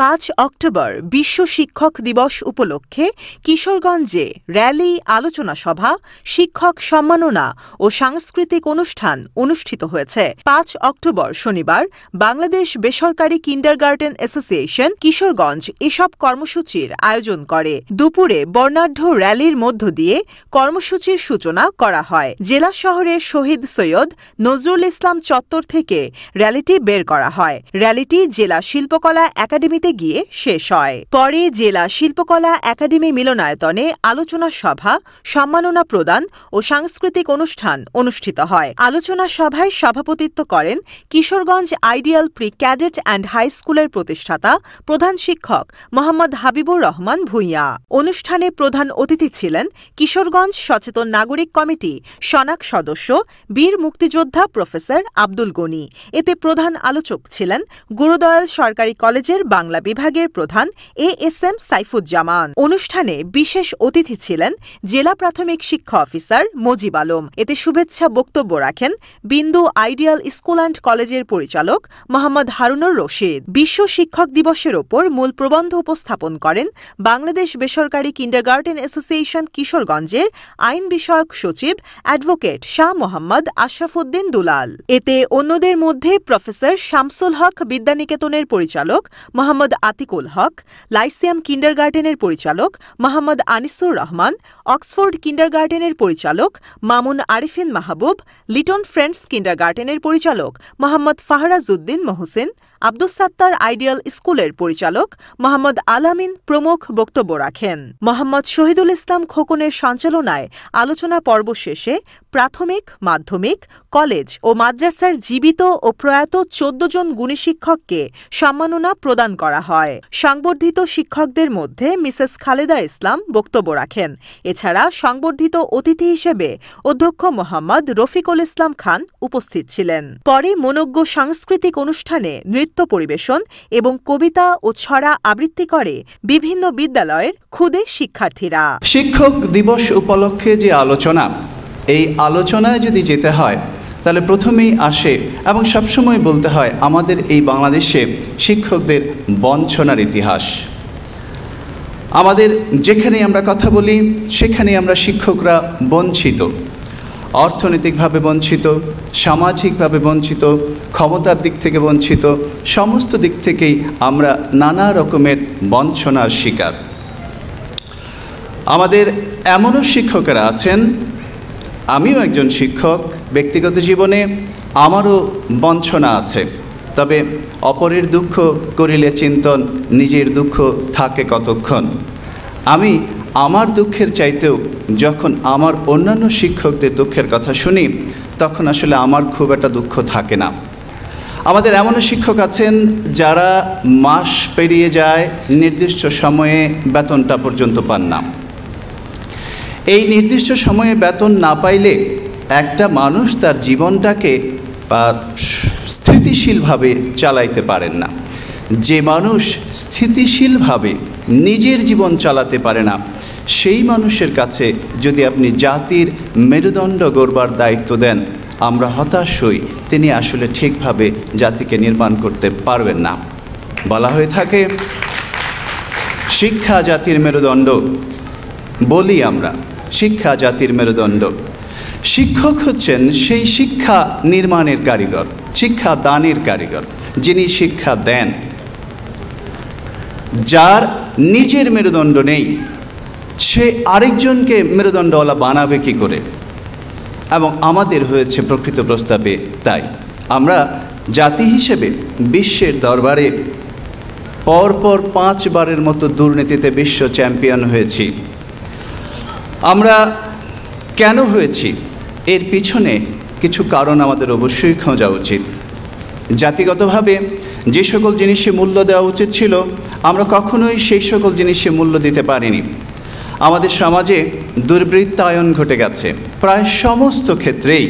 5 October বিশ্ব শিক্ষক দিবস উপলক্ষে কিশোরগঞ্জে র্যালি, আলোচনা সভা, শিক্ষক সম্মাননা ও সাংস্কৃতিক অনুষ্ঠান অনুষ্ঠিত হয়েছে। 5 অক্টোবর শনিবার বাংলাদেশ বেসরকারি কিন্ডারগার্টেন অ্যাসোসিয়েশন কিশোরগঞ্জ এসব কর্মসূচির আয়োজন করে। দুপুরে বর্ণাঢ্য র্যালির মধ্য দিয়ে কর্মসূচির সূচনা করা হয়। জেলা শহরের শহীদ সৈয়দ নজরুল ইসলাম চত্বর থেকে র্যালিটি বের করা হয়। র্যালিটি জেলা শিল্পকলা একাডেমিতে গিয়ে শেষ হয়। পরে জেলা শিল্পকলা একাডেমি মিলনায়তনে আলোচনা সভা, সম্মাননা প্রদান ও সাংস্কৃতিক অনুষ্ঠান অনুষ্ঠিত হয়। আলোচনা সভায় সভাপতিত্ব করেন Kishoreganj ideal pre cadet and high স্কুলের প্রতিষ্ঠাতা প্রধান শিক্ষক মোহাম্মদ হাবিবুর রহমান ভূঁইয়া। অনুষ্ঠানে প্রধান অতিথি ছিলেন কিশোরগঞ্জ সচেতন নাগরিক কমিটি সনাক সদস্য বীর মুক্তিযোদ্ধা প্রফেসর আব্দুল গনি। এতে প্রধান আলোচক ছিলেন গুরুদয়াল সরকারি কলেজের বাংলা বিভাগের প্রধান ASM সাইফুজ্জামান। অনুষ্ঠানে বিশেষ অতিথি ছিলেন জেলা প্রাথমিক শিক্ষা অফিসার মজিব আলম। এতে শুভেচ্ছা বক্তব্য রাখেন বিন্দু আইডিয়াল স্কুল অ্যান্ড কলেজের পরিচালক মোহাম্মদ হারুনুর রশিদ। বিশ্ব শিক্ষক দিবসের ওপর মূল প্রবন্ধ উপস্থাপন করেন বাংলাদেশ বেসরকারি কিন্ডারগার্টেন অ্যাসোসিয়েশন কিশোরগঞ্জের আইন বিষয়ক সচিব অ্যাডভোকেট শাহ মোহাম্মদ আশরাফুদ্দিন দুলাল। এতে অন্যদের মধ্যে প্রফেসর শামসুল হক বিদ্যানিকেতনের পরিচালক মোহাম্মদ আতিকুল হক, লাইসিয়াম কিন্ডারগার্টেনের পরিচালক মোহাম্মদ আনিসুর রহমান, অক্সফোর্ড কিন্ডারগার্টেনের পরিচালক মামুন আরিফিন মাহবুব, লিটন ফ্রেন্ডস কিন্ডারগার্টেনের পরিচালক মোহাম্মদ ফাহরাজউদ্দিন মহসিন, আব্দুস সাত্তার আইডিয়াল স্কুলের পরিচালক মোহাম্মদ আলামিন প্রমুখ বক্তব্য রাখেন। মোহাম্মদ শহীদুল ইসলাম খোকনের সঞ্চালনায় আলোচনা পর্ব শেষে প্রাথমিক, মাধ্যমিক, কলেজ ও মাদ্রাসার জীবিত ও প্রয়াত 14 জন গুণী শিক্ষককে সম্মাননা প্রদান করা হয়। সংবর্ধিত শিক্ষকদের মধ্যে মিসেস খালেদা ইসলাম বক্তব্য রাখেন। এছাড়া সংবর্ধিত অতিথি হিসেবে অধ্যক্ষ মোহাম্মদ রফিকুল ইসলাম খান উপস্থিত ছিলেন। পরে মনোজ্ঞ সাংস্কৃতিক অনুষ্ঠানে নৃত্য পরিবেশন এবং কবিতা ও ছড়া আবৃত্তি করে বিভিন্ন বিদ্যালয়ের ক্ষুদে শিক্ষার্থীরা। শিক্ষক দিবস উপলক্ষে যে আলোচনা, এই আলোচনায় যদি যেতে হয় তাহলে প্রথমেই আসে এবং সবসময় বলতে হয় আমাদের এই বাংলাদেশে শিক্ষকদের বঞ্চনার ইতিহাস। আমাদের যেখানে আমরা কথা বলি সেখানে আমরা শিক্ষকরা বঞ্চিত, অর্থনৈতিকভাবে বঞ্চিত, সামাজিকভাবে বঞ্চিত, ক্ষমতার দিক থেকে বঞ্চিত, সমস্ত দিক থেকেই আমরা নানা রকমের বঞ্চনার শিকার। আমাদের এমনও শিক্ষকেরা আছেন, আমিও একজন শিক্ষক, ব্যক্তিগত জীবনে আমারও বঞ্চনা আছে। তবে অপরের দুঃখ করিলে চিন্তন, নিজের দুঃখ থাকে কতক্ষণ। আমি আমার দুঃখের চাইতেও যখন আমার অন্যান্য শিক্ষকদের দুঃখের কথা শুনি তখন আসলে আমার খুব একটা দুঃখ থাকে না। আমাদের এমনও শিক্ষক আছেন যারা মাস পেরিয়ে যায়, নির্দিষ্ট সময়ে বেতনটা পর্যন্ত পান না। এই নির্দিষ্ট সময়ে বেতন না পাইলে একটা মানুষ তার জীবনটাকে স্থিতিশীলভাবে চালাইতে পারেন না। যে মানুষ স্থিতিশীলভাবে নিজের জীবন চালাতে পারে না, সেই মানুষের কাছে যদি আপনি জাতির মেরুদণ্ড গড়বার দায়িত্ব দেন, আমরা হতাশ হই, তিনি আসলে ঠিকভাবে জাতিকে নির্মাণ করতে পারবেন না। বলা হয়ে থাকে শিক্ষা জাতির মেরুদণ্ড, বলি আমরা শিক্ষা জাতির মেরুদণ্ড। শিক্ষক হচ্ছেন সেই শিক্ষা নির্মাণের কারিগর, শিক্ষা দানের কারিগর, যিনি শিক্ষা দেন। যার নিজের মেরুদণ্ড নেই সে আরেকজনকে মেরুদণ্ডওয়ালা বানাবে কি করে? এবং আমাদের হয়েছে প্রকৃত প্রস্তাবে তাই। আমরা জাতি হিসেবে বিশ্বের দরবারে পরপর 5 বারের মতো দুর্নীতিতে বিশ্ব চ্যাম্পিয়ন হয়েছি। আমরা কেন হয়েছি এর পিছনে কিছু কারণ আমাদের অবশ্যই খোঁজা উচিত। জাতিগতভাবে যে সকল জিনিসে মূল্য দেওয়া উচিত ছিল আমরা কখনোই সেই সকল জিনিসে মূল্য দিতে পারিনি। আমাদের সমাজে দুর্বৃত্তায়ন ঘটে গেছে প্রায় সমস্ত ক্ষেত্রেই।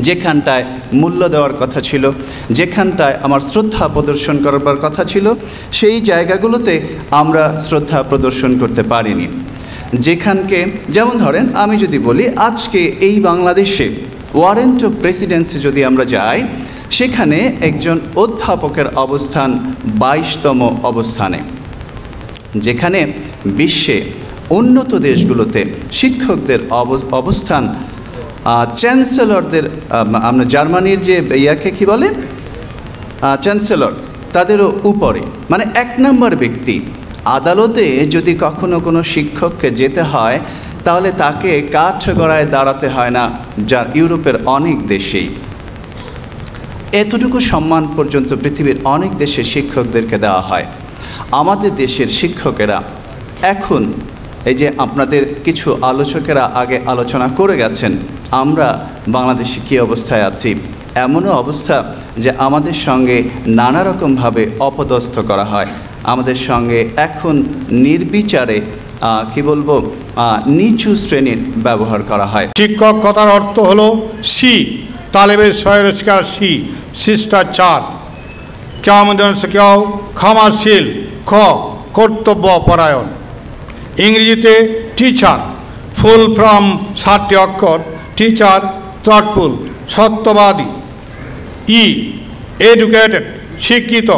যেখানটায় মূল্য দেওয়ার কথা ছিল, যেখানটায় আমার শ্রদ্ধা প্রদর্শন করবার কথা ছিল, সেই জায়গাগুলোতে আমরা শ্রদ্ধা প্রদর্শন করতে পারিনি। যেখানকে যেমন ধরেন আমি যদি বলি আজকে এই বাংলাদেশে ওয়ারেন্ট অফ প্রেসিডেন্সি যদি আমরা যাই, সেখানে একজন অধ্যাপকের অবস্থান 22তম অবস্থানে, যেখানে বিশ্বে উন্নত দেশগুলোতে শিক্ষকদের অবস্থান চ্যান্সেলরদের, আমরা জার্মানির যে ইয়াকে কি বলে চ্যান্সেলর, তাদেরও উপরে, মানে 1 নম্বর ব্যক্তি। আদালতে যদি কখনো কোনো শিক্ষককে যেতে হয় তাহলে তাকে কাঠগড়ায় দাঁড়াতে হয় না, যা ইউরোপের অনেক দেশেই। এতটুকু সম্মান পর্যন্ত পৃথিবীর অনেক দেশে শিক্ষকদেরকে দেওয়া হয়। আমাদের দেশের শিক্ষকেরা এখন, এই যে আপনাদের কিছু আলোচকেরা আগে আলোচনা করে গেছেন, আমরা বাংলাদেশে কী অবস্থায় আছি, এমনও অবস্থা যে আমাদের সঙ্গে নানা রকমভাবে অপদস্থ করা হয়। আমাদের সঙ্গে এখন নির্বিচারে কি বলবো নিচু শ্রেণীর ব্যবহার করা হয়। শিক্ষক কথার অর্থ হলো সি, তালেবের স্বয়রোজগার সি, শিষ্টাচার, কেউ ক্ষমাশীল, খ কর্তব্য পরায়ণ। ইংরেজিতে টিচার, ফুল ফ্রম 7টি অক্ষর, টিচার থটফুল, সত্যবাদী। ই এডুকেটেড, শিক্ষিত।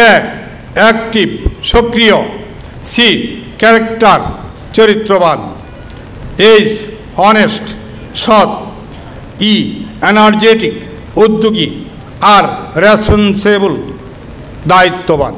এ অ্যাক্টিভ, সক্রিয়। সি ক্যারেক্টার, চরিত্রবান। এইচ অনেস্ট, সৎ। ই এনার্জেটিক, উদ্যোগী। আর রেসপন্সিবল, দায়িত্ববান।